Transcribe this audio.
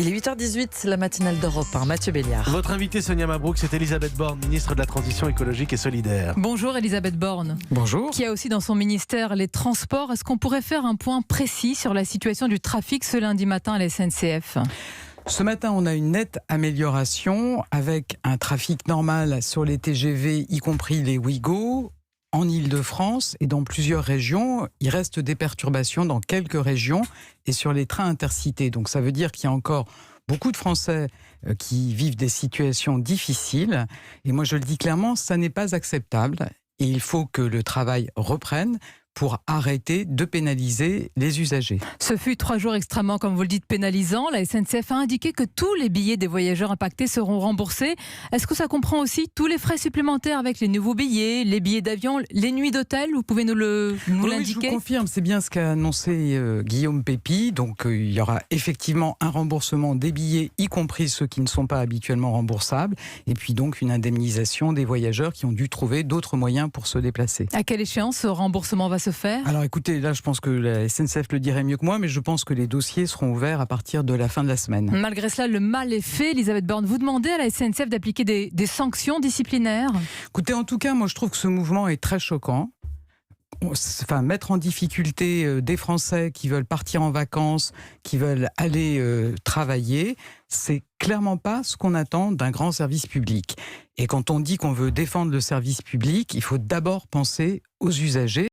Il est 8h18, la matinale d'Europe 1. Mathieu Béliard. Votre invitée Sonia Mabrouk, c'est Elisabeth Borne, ministre de la Transition écologique et solidaire. Bonjour Elisabeth Borne. Bonjour. Qui a aussi dans son ministère les transports. Est-ce qu'on pourrait faire un point précis sur la situation du trafic ce lundi matin à la SNCF ? Ce matin, on a une nette amélioration avec un trafic normal sur les TGV, y compris les Ouigo. En Île-de-France et dans plusieurs régions, il reste des perturbations dans quelques régions et sur les trains intercités. Donc ça veut dire qu'il y a encore beaucoup de Français qui vivent des situations difficiles. Et moi je le dis clairement, ça n'est pas acceptable. Et il faut que le travail reprenne pour arrêter de pénaliser les usagers. Ce fut 3 jours extrêmement, comme vous le dites, pénalisants. La SNCF a indiqué que tous les billets des voyageurs impactés seront remboursés. Est-ce que ça comprend aussi tous les frais supplémentaires avec les nouveaux billets, les billets d'avion, les nuits d'hôtel ? Vous pouvez nous Oui, l'indiquer ? je vous confirme, c'est bien ce qu'a annoncé Guillaume Pépi. Donc il y aura effectivement un remboursement des billets, y compris ceux qui ne sont pas habituellement remboursables. Et puis donc une indemnisation des voyageurs qui ont dû trouver d'autres moyens pour se déplacer. À quelle échéance ce remboursement va se faire ? Alors écoutez, là je pense que la SNCF le dirait mieux que moi, mais je pense que les dossiers seront ouverts à partir de la fin de la semaine. Malgré cela, le mal est fait. Elisabeth Borne, vous demandez à la SNCF d'appliquer des sanctions disciplinaires ? Écoutez, en tout cas, moi je trouve que ce mouvement est très choquant. Enfin, mettre en difficulté des Français qui veulent partir en vacances, qui veulent aller travailler, c'est clairement pas ce qu'on attend d'un grand service public. Et quand on dit qu'on veut défendre le service public, il faut d'abord penser aux usagers.